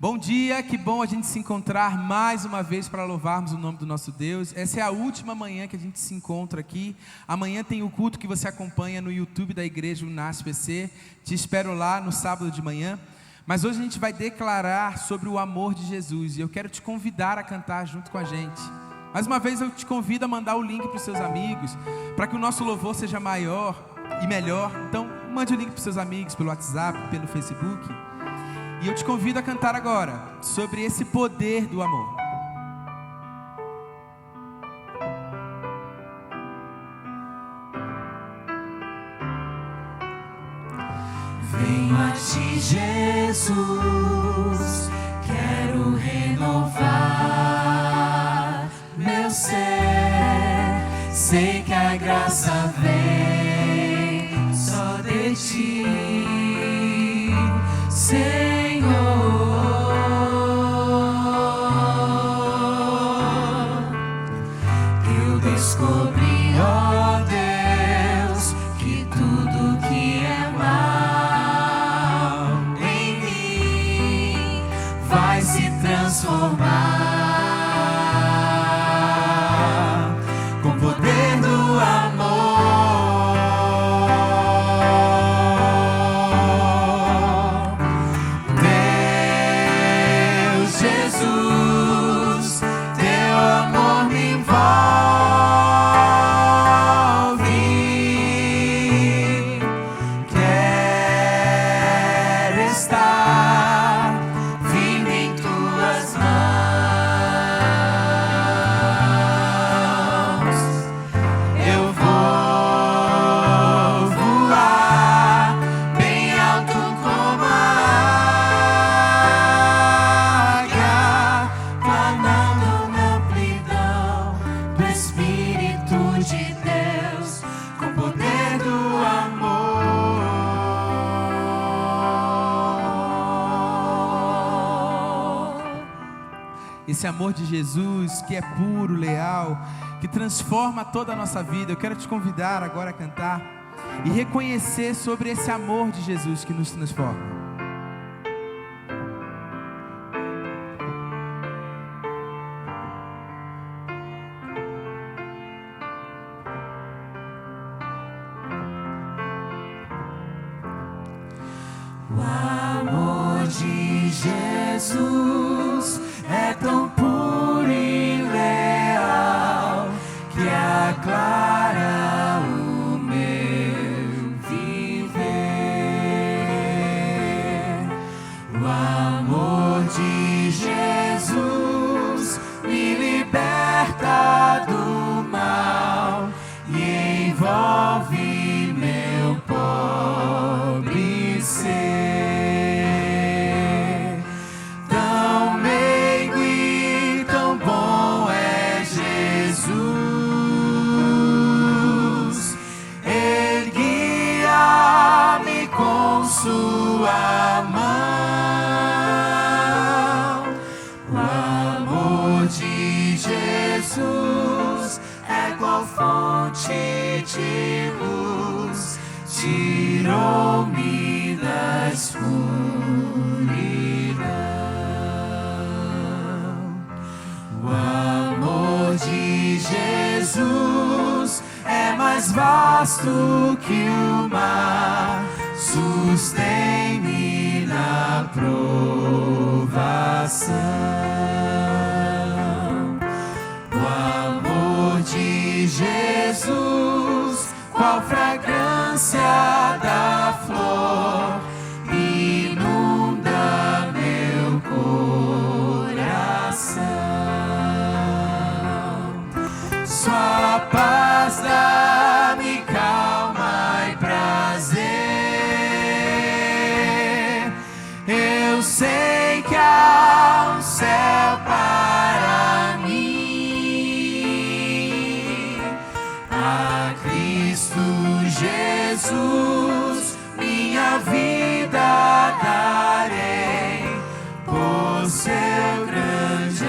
Bom dia, que bom a gente se encontrar mais uma vez para louvarmos o nome do nosso Deus. Essa é a última manhã que a gente se encontra aqui. Amanhã tem o culto que você acompanha no YouTube da Igreja Unas PC. Te espero lá no sábado de manhã. Mas hoje a gente vai declarar sobre o amor de Jesus e eu quero te convidar a cantar junto com a gente. Mais uma vez eu te convido a mandar o link para os seus amigos, para que o nosso louvor seja maior e melhor. Então mande o link para os seus amigos pelo WhatsApp, pelo Facebook. E eu te convido a cantar agora sobre esse poder do amor. Venho a ti, Jesus, quero renovar meu ser. Sei que a graça vem só de ti, Senhor. Eu descobri, ó Deus, que tudo que é mal em mim vai se transformar com o poder do amor. Deus, Jesus, teu amor me envolve. Quero estar firme em tuas mãos. Eu vou voar bem alto como a águia, planando na amplidão do Espírito de Deus, com o poder do amor. Esse amor de Jesus que é puro, leal, que transforma toda a nossa vida. Eu quero te convidar agora a cantar e reconhecer sobre esse amor de Jesus que nos transforma. O amor de Jesus é tão puro e leal que aclara o meu viver. O amor de Jesus me liberta do mal e envolve meu pobre ser. Tão meigo e tão bom é Jesus. Ele guia-me com sua mão. O amor de Jesus é qual fonte de luz, tirou-me da escuridão. O amor de Jesus é mais vasto que o mar, sustém-me na provação. O amor de Jesus, qual fragrância da flor, inunda meu coração. Sua paz dá-me calma e prazer. Eu sei que há um céu para mim. A Cristo Jesus minha vida darei, por seu grande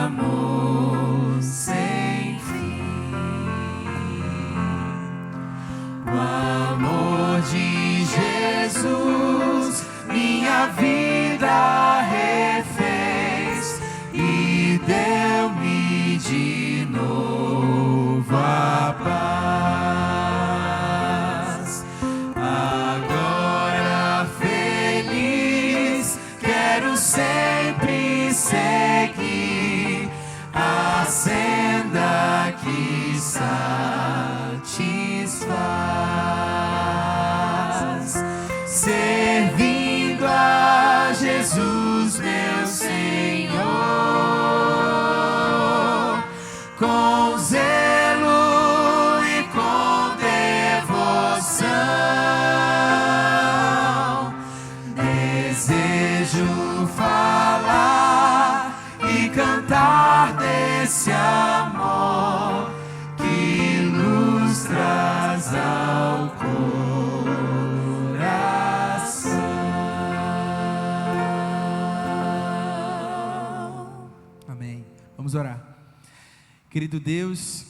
amor sem fim. O amor de Jesus minha vida refez. quero sempre seguir a senda que satisfaz, servindo a Jesus, meu Senhor, com zelo e com devoção. Desejo falar e cantar desse amor que nos traz ao coração. Amém. Vamos orar. Querido Deus,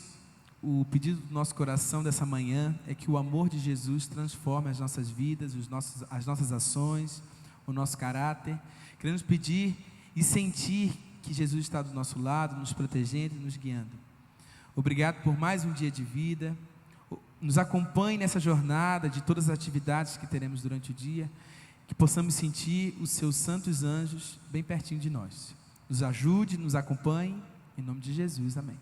o pedido do nosso coração dessa manhã é que o amor de Jesus transforme as nossas vidas, as nossas ações, o nosso caráter. Queremos pedir e sentir que Jesus está do nosso lado, nos protegendo e nos guiando. Obrigado por mais um dia de vida. Nos acompanhe nessa jornada de todas as atividades que teremos durante o dia, que possamos sentir os seus santos anjos bem pertinho de nós. Nos ajude, nos acompanhe, em nome de Jesus, amém.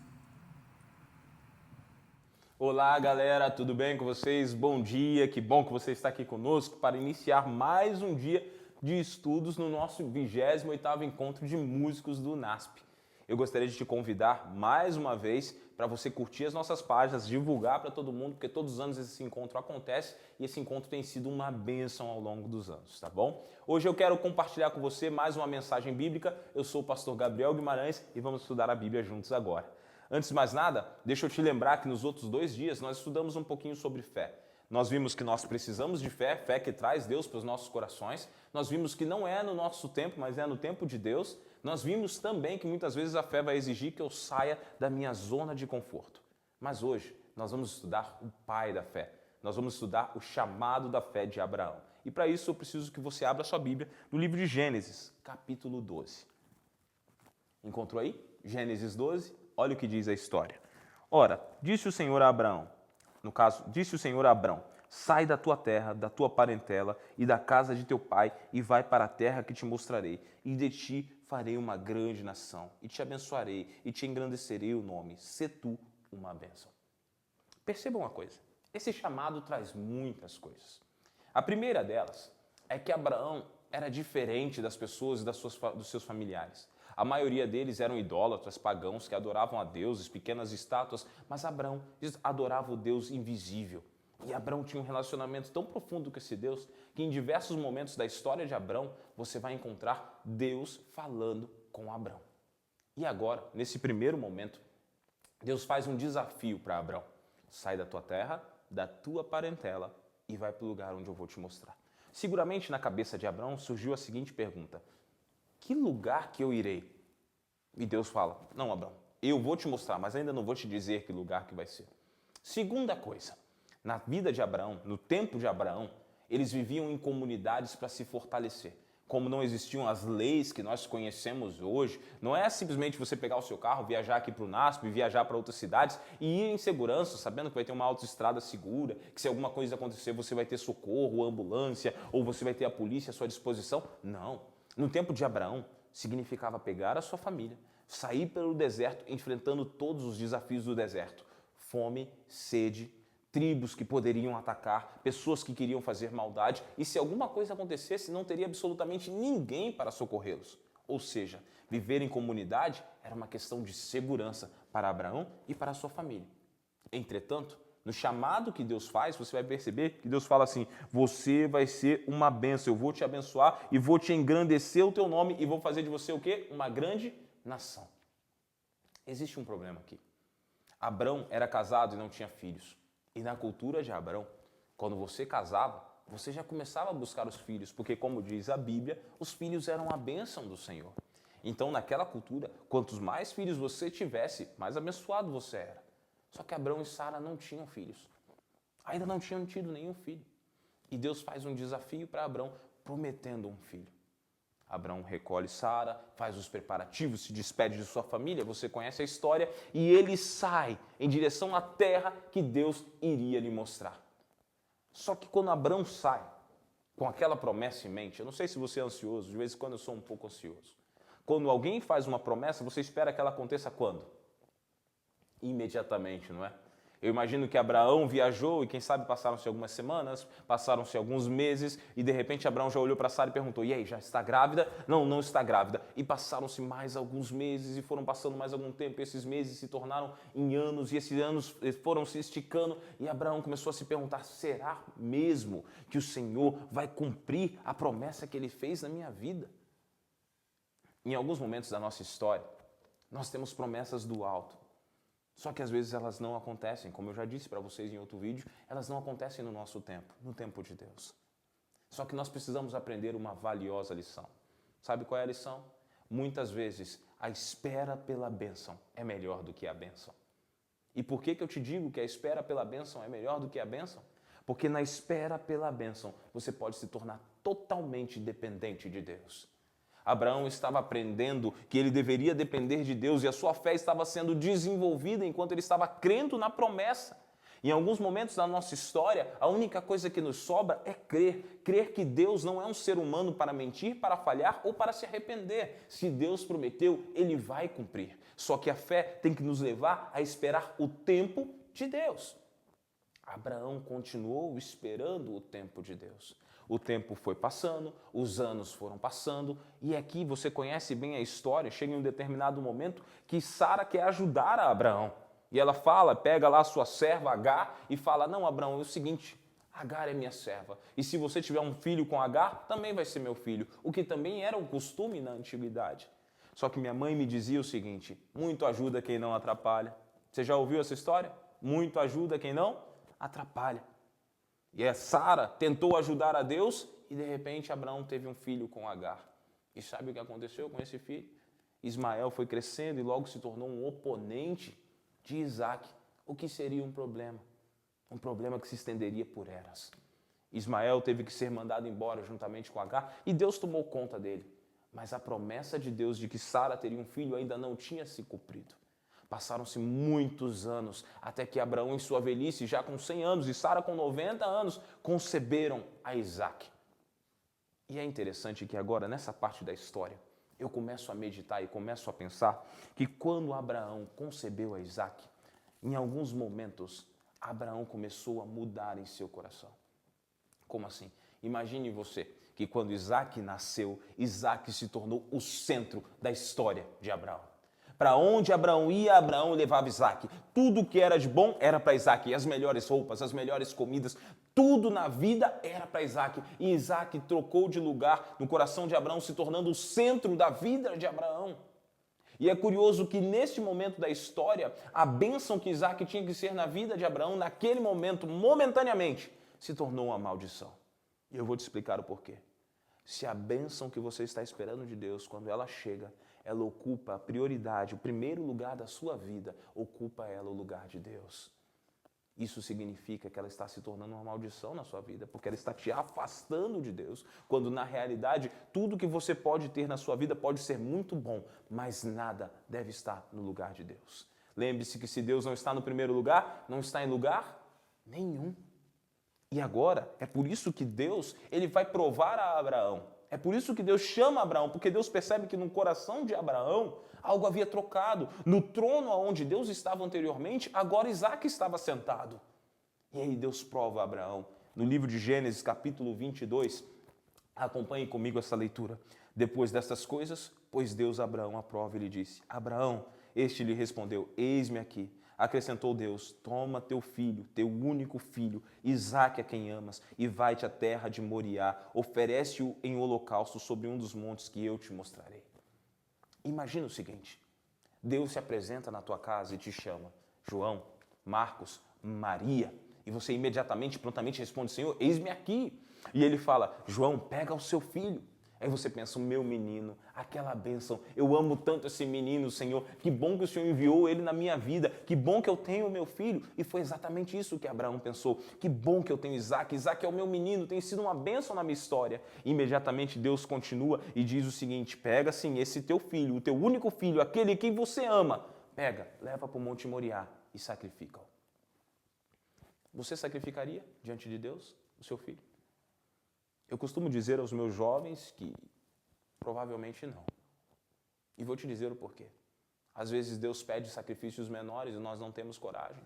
Olá galera, tudo bem com vocês? Bom dia, que bom que você está aqui conosco para iniciar mais um dia de estudos no nosso 28º Encontro de Músicos do NASP. Eu gostaria de te convidar mais uma vez para você curtir as nossas páginas, divulgar para todo mundo, porque todos os anos esse encontro acontece e esse encontro tem sido uma bênção ao longo dos anos, tá bom? Hoje eu quero compartilhar com você mais uma mensagem bíblica. Eu sou o pastor Gabriel Guimarães e vamos estudar a Bíblia juntos agora. Antes de mais nada, deixa eu te lembrar que nos outros 2 dias nós estudamos um pouquinho sobre fé. Nós vimos que nós precisamos de fé, fé que traz Deus para os nossos corações. Nós vimos que não é no nosso tempo, mas é no tempo de Deus. Nós vimos também que muitas vezes a fé vai exigir que eu saia da minha zona de conforto. Mas hoje nós vamos estudar o pai da fé. Nós vamos estudar o chamado da fé de Abraão. E para isso eu preciso que você abra a sua Bíblia no livro de Gênesis, capítulo 12. Encontrou aí? Gênesis 12. Olha o que diz a história. Ora, disse o Senhor a Abraão, disse o Senhor a Abraão, sai da tua terra, da tua parentela e da casa de teu pai e vai para a terra que te mostrarei, e de ti farei uma grande nação, e te abençoarei, e te engrandecerei o nome, sê tu uma bênção. Perceba uma coisa, esse chamado traz muitas coisas. A primeira delas é que Abraão era diferente das pessoas e dos seus familiares. A maioria deles eram idólatras, pagãos, que adoravam a deuses, pequenas estátuas, mas Abraão adorava o Deus invisível. E Abraão tinha um relacionamento tão profundo com esse Deus, que em diversos momentos da história de Abraão, você vai encontrar Deus falando com Abraão. E agora, nesse primeiro momento, Deus faz um desafio para Abraão. Sai da tua terra, da tua parentela e vai para o lugar onde eu vou te mostrar. Seguramente na cabeça de Abraão surgiu a seguinte pergunta: que lugar que eu irei? E Deus fala, não, Abraão, eu vou te mostrar, mas ainda não vou te dizer que lugar que vai ser. Segunda coisa, na vida de Abraão, no tempo de Abraão, eles viviam em comunidades para se fortalecer. Como não existiam as leis que nós conhecemos hoje, não é simplesmente você pegar o seu carro, viajar aqui para o NASP, viajar para outras cidades e ir em segurança, sabendo que vai ter uma autoestrada segura, que se alguma coisa acontecer você vai ter socorro, ambulância, ou você vai ter a polícia à sua disposição. Não. No tempo de Abraão, significava pegar a sua família, sair pelo deserto, enfrentando todos os desafios do deserto. Fome, sede, tribos que poderiam atacar, pessoas que queriam fazer maldade, e se alguma coisa acontecesse, não teria absolutamente ninguém para socorrê-los. Ou seja, viver em comunidade era uma questão de segurança para Abraão e para a sua família. Entretanto, no chamado que Deus faz, você vai perceber que Deus fala assim, você vai ser uma bênção, eu vou te abençoar e vou te engrandecer o teu nome e vou fazer de você o quê? Uma grande nação. Existe um problema aqui. Abrão era casado e não tinha filhos. E na cultura de Abrão, quando você casava, você já começava a buscar os filhos, porque como diz a Bíblia, os filhos eram a bênção do Senhor. Então naquela cultura, quantos mais filhos você tivesse, mais abençoado você era. Só que Abrão e Sara não tinham filhos. Ainda não tinham tido nenhum filho. E Deus faz um desafio para Abrão, prometendo um filho. Abrão recolhe Sara, faz os preparativos, se despede de sua família, você conhece a história, e ele sai em direção à terra que Deus iria lhe mostrar. Só que quando Abrão sai, com aquela promessa em mente. Eu não sei se você é ansioso, de vez em quando eu sou um pouco ansioso. Quando alguém faz uma promessa, você espera que ela aconteça quando? Imediatamente, não é? Eu imagino que Abraão viajou e quem sabe passaram-se algumas semanas, passaram-se alguns meses e de repente Abraão já olhou para Sara e perguntou: e aí, já está grávida? Não, não está grávida. E passaram-se mais alguns meses e foram passando mais algum tempo e esses meses se tornaram em anos e esses anos foram se esticando e Abraão começou a se perguntar: será mesmo que o Senhor vai cumprir a promessa que Ele fez na minha vida? Em alguns momentos da nossa história, nós temos promessas do alto. Só que às vezes elas não acontecem, como eu já disse para vocês em outro vídeo, elas não acontecem no nosso tempo, no tempo de Deus. Só que nós precisamos aprender uma valiosa lição. Sabe qual é a lição? Muitas vezes a espera pela bênção é melhor do que a bênção. E por que eu te digo que a espera pela bênção é melhor do que a bênção? Porque na espera pela bênção você pode se tornar totalmente dependente de Deus. Abraão estava aprendendo que ele deveria depender de Deus e a sua fé estava sendo desenvolvida enquanto ele estava crendo na promessa. Em alguns momentos da nossa história, a única coisa que nos sobra é crer. Crer que Deus não é um ser humano para mentir, para falhar ou para se arrepender. Se Deus prometeu, Ele vai cumprir. Só que a fé tem que nos levar a esperar o tempo de Deus. Abraão continuou esperando o tempo de Deus. O tempo foi passando, os anos foram passando, e aqui você conhece bem a história, chega em um determinado momento que Sara quer ajudar a Abraão. E ela fala, pega lá a sua serva Agar e fala: não, Abraão, é o seguinte, Agar é minha serva, e se você tiver um filho com Agar, também vai ser meu filho, o que também era o costume na antiguidade. Só que minha mãe me dizia o seguinte: muito ajuda quem não atrapalha. Você já ouviu essa história? Muito ajuda quem não atrapalha. E a Sara tentou ajudar a Deus e de repente Abraão teve um filho com Agar. E sabe o que aconteceu com esse filho? Ismael foi crescendo e logo se tornou um oponente de Isaac. O que seria um problema? Um problema que se estenderia por eras. Ismael teve que ser mandado embora juntamente com Agar e Deus tomou conta dele. Mas a promessa de Deus de que Sara teria um filho ainda não tinha se cumprido. Passaram-se muitos anos, até que Abraão, em sua velhice, já com 100 anos, e Sara com 90 anos, conceberam a Isaac. E é interessante que agora, nessa parte da história, eu começo a meditar e começo a pensar que quando Abraão concebeu a Isaac, em alguns momentos, Abraão começou a mudar em seu coração. Como assim? Imagine você que quando Isaac nasceu, Isaac se tornou o centro da história de Abraão. Para onde Abraão ia, Abraão levava Isaac. Tudo que era de bom era para Isaac. As melhores roupas, as melhores comidas, tudo na vida era para Isaac. E Isaac trocou de lugar no coração de Abraão, se tornando o centro da vida de Abraão. E é curioso que neste momento da história, a bênção que Isaac tinha que ser na vida de Abraão, naquele momento, momentaneamente, se tornou uma maldição. E eu vou te explicar o porquê. Se a bênção que você está esperando de Deus, quando ela chega, ela ocupa a prioridade, o primeiro lugar da sua vida, ocupa ela o lugar de Deus. Isso significa que ela está se tornando uma maldição na sua vida, porque ela está te afastando de Deus, quando na realidade tudo que você pode ter na sua vida pode ser muito bom, mas nada deve estar no lugar de Deus. Lembre-se que se Deus não está no primeiro lugar, não está em lugar nenhum. E agora, é por isso que Deus, ele vai provar a Abraão. É por isso que Deus chama Abraão, porque Deus percebe que no coração de Abraão algo havia trocado. No trono onde Deus estava anteriormente, agora Isaac estava sentado. E aí Deus prova a Abraão. No livro de Gênesis, capítulo 22, acompanhe comigo essa leitura. Depois destas coisas, pôs Deus a Abraão à prova e lhe disse: Abraão, este lhe respondeu: eis-me aqui. Acrescentou Deus: toma teu filho, teu único filho, Isaque, a quem amas, e vai-te à terra de Moriá, oferece-o em holocausto sobre um dos montes que eu te mostrarei. Imagina o seguinte: Deus se apresenta na tua casa e te chama, João, Marcos, Maria, e você imediatamente, prontamente responde: Senhor, eis-me aqui. E ele fala: João, pega o seu filho. Aí você pensa: o meu menino, aquela bênção, eu amo tanto esse menino, Senhor, que bom que o Senhor enviou ele na minha vida, que bom que eu tenho o meu filho. E foi exatamente isso que Abraão pensou: que bom que eu tenho Isaac, Isaac é o meu menino, tem sido uma bênção na minha história. E imediatamente Deus continua e diz o seguinte: pega sim esse teu filho, o teu único filho, aquele que você ama, pega, leva para o Monte Moriá e sacrifica-o. Você sacrificaria diante de Deus o seu filho? Eu costumo dizer aos meus jovens que provavelmente não. E vou te dizer o porquê. Às vezes Deus pede sacrifícios menores e nós não temos coragem.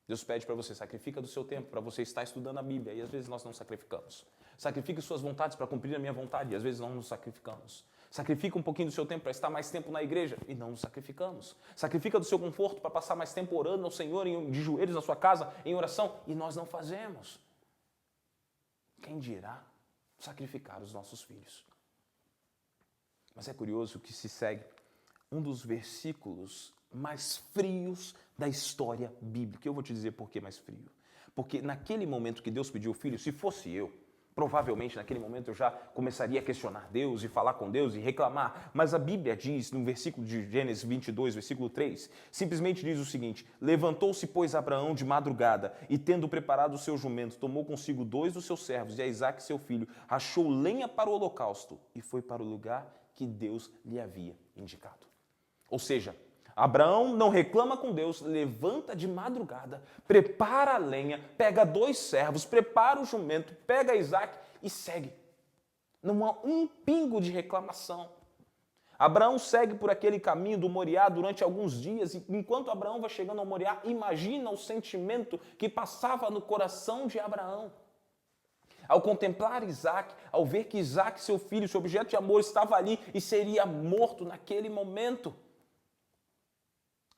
Deus pede para você, sacrifica do seu tempo, para você estar estudando a Bíblia, e às vezes nós não sacrificamos. Sacrifique suas vontades para cumprir a minha vontade, e às vezes não nos sacrificamos. Sacrifica um pouquinho do seu tempo para estar mais tempo na igreja, e não nos sacrificamos. Sacrifica do seu conforto para passar mais tempo orando ao Senhor, de joelhos na sua casa, em oração, e nós não fazemos. Quem dirá sacrificar os nossos filhos? Mas é curioso que se segue um dos versículos mais frios da história bíblica. Eu vou te dizer por que mais frio. Porque naquele momento que Deus pediu o filho, se fosse eu, provavelmente naquele momento eu já começaria a questionar Deus e falar com Deus e reclamar. Mas a Bíblia diz, no versículo de Gênesis 22, versículo 3, simplesmente diz o seguinte: levantou-se, pois, Abraão de madrugada e, tendo preparado o seu jumento, tomou consigo 2 dos seus servos e a Isaque, seu filho, achou lenha para o holocausto e foi para o lugar que Deus lhe havia indicado. Ou seja, Abraão não reclama com Deus, levanta de madrugada, prepara a lenha, pega 2 servos, prepara o jumento, pega Isaque e segue. Não há um pingo de reclamação. Abraão segue por aquele caminho do Moriá durante alguns dias, e enquanto Abraão vai chegando ao Moriá, imagina o sentimento que passava no coração de Abraão. Ao contemplar Isaque, ao ver que Isaque, seu filho, seu objeto de amor, estava ali e seria morto naquele momento,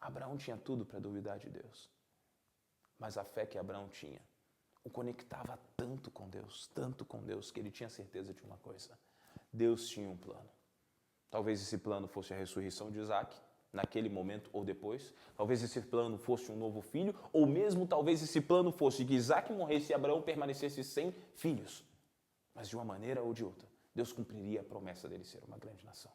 Abraão tinha tudo para duvidar de Deus. Mas a fé que Abraão tinha o conectava tanto com Deus, que ele tinha certeza de uma coisa: Deus tinha um plano. Talvez esse plano fosse a ressurreição de Isaque, naquele momento ou depois. Talvez esse plano fosse um novo filho, ou mesmo talvez esse plano fosse que Isaque morresse e Abraão permanecesse sem filhos. Mas de uma maneira ou de outra, Deus cumpriria a promessa dele ser uma grande nação.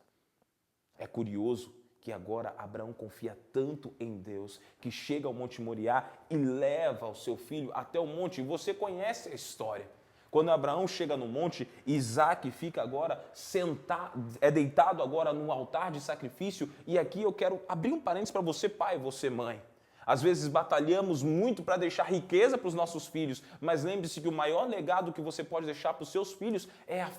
É curioso que agora Abraão confia tanto em Deus que chega ao Monte Moriá e leva o seu filho até o monte. E você conhece a história. Quando Abraão chega no monte, Isaque fica agora sentado, deitado agora no altar de sacrifício. E aqui eu quero abrir um parênteses para você, pai, você, mãe. Às vezes batalhamos muito para deixar riqueza para os nossos filhos, mas lembre-se que o maior legado que você pode deixar para os seus filhos é a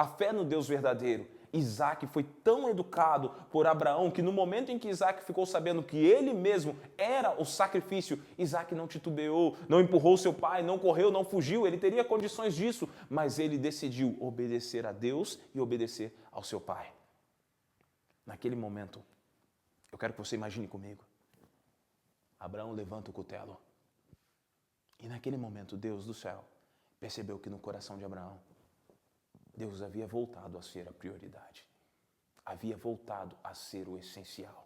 fé no Deus verdadeiro. Isaque foi tão educado por Abraão que no momento em que Isaque ficou sabendo que ele mesmo era o sacrifício, Isaque não titubeou, não empurrou seu pai, não correu, não fugiu, ele teria condições disso, mas ele decidiu obedecer a Deus e obedecer ao seu pai. Naquele momento, eu quero que você imagine comigo, Abraão levanta o cutelo e naquele momento Deus do céu percebeu que no coração de Abraão Deus havia voltado a ser a prioridade, havia voltado a ser o essencial,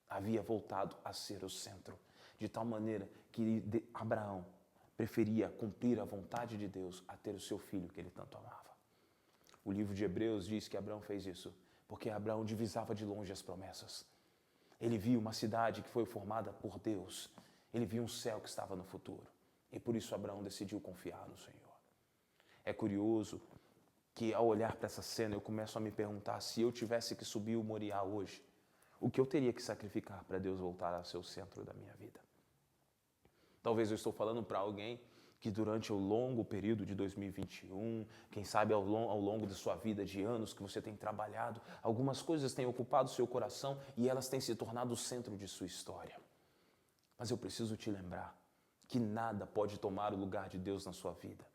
havia voltado a ser o centro, de tal maneira que Abraão preferia cumprir a vontade de Deus a ter o seu filho que ele tanto amava. O livro de Hebreus diz que Abraão fez isso porque Abraão divisava de longe as promessas. Ele viu uma cidade que foi formada por Deus, ele viu um céu que estava no futuro, e por isso Abraão decidiu confiar no Senhor. É curioso que ao olhar para essa cena eu começo a me perguntar, se eu tivesse que subir o Moriá hoje, o que eu teria que sacrificar para Deus voltar a ser o centro da minha vida? Talvez eu estou falando para alguém que durante o longo período de 2021, quem sabe ao longo de sua vida, de anos que você tem trabalhado, algumas coisas têm ocupado o seu coração e elas têm se tornado o centro de sua história. Mas eu preciso te lembrar que nada pode tomar o lugar de Deus na sua vida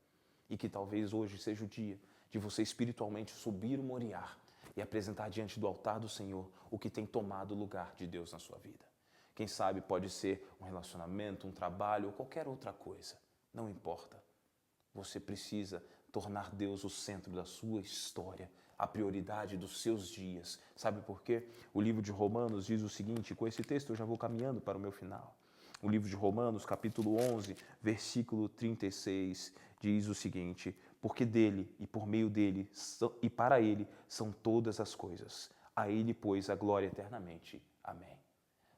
e que talvez hoje seja o dia de você espiritualmente subir o Moriá e apresentar diante do altar do Senhor o que tem tomado o lugar de Deus na sua vida. Quem sabe pode ser um relacionamento, um trabalho ou qualquer outra coisa. Não importa. Você precisa tornar Deus o centro da sua história, a prioridade dos seus dias. Sabe por quê? O livro de Romanos diz o seguinte, com esse texto eu já vou caminhando para o meu final. O livro de Romanos, capítulo 11, versículo 36, diz o seguinte: porque dele e por meio dele e para ele são todas as coisas. A ele, pois, a glória eternamente. Amém.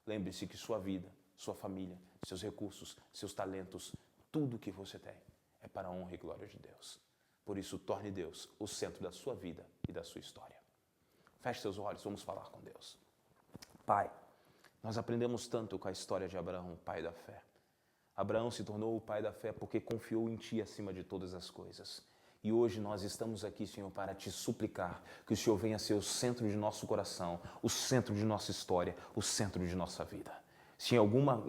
Lembre-se que sua vida, sua família, seus recursos, seus talentos, tudo que você tem é para a honra e glória de Deus. Por isso, torne Deus o centro da sua vida e da sua história. Feche seus olhos, vamos falar com Deus. Pai, nós aprendemos tanto com a história de Abraão, o pai da fé. Abraão se tornou o pai da fé porque confiou em Ti acima de todas as coisas. E hoje nós estamos aqui, Senhor, para te suplicar que o Senhor venha ser o centro de nosso coração, o centro de nossa história, o centro de nossa vida. Se em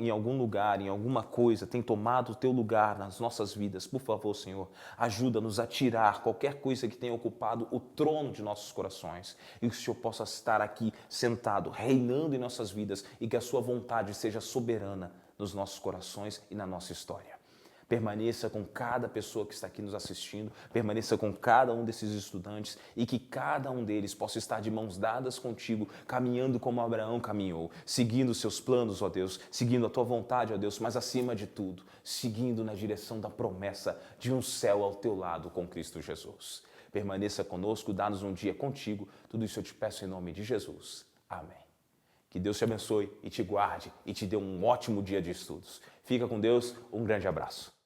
algum lugar, em alguma coisa tem tomado o teu lugar nas nossas vidas, por favor, Senhor, ajuda-nos a tirar qualquer coisa que tenha ocupado o trono de nossos corações e que o Senhor possa estar aqui sentado, reinando em nossas vidas e que a sua vontade seja soberana nos nossos corações e na nossa história. Permaneça com cada pessoa que está aqui nos assistindo, permaneça com cada um desses estudantes e que cada um deles possa estar de mãos dadas contigo, caminhando como Abraão caminhou, seguindo os seus planos, ó Deus, seguindo a tua vontade, ó Deus, mas acima de tudo, seguindo na direção da promessa de um céu ao teu lado com Cristo Jesus. Permaneça conosco, dá-nos um dia contigo, tudo isso eu te peço em nome de Jesus. Amém. Que Deus te abençoe e te guarde e te dê um ótimo dia de estudos. Fica com Deus, um grande abraço.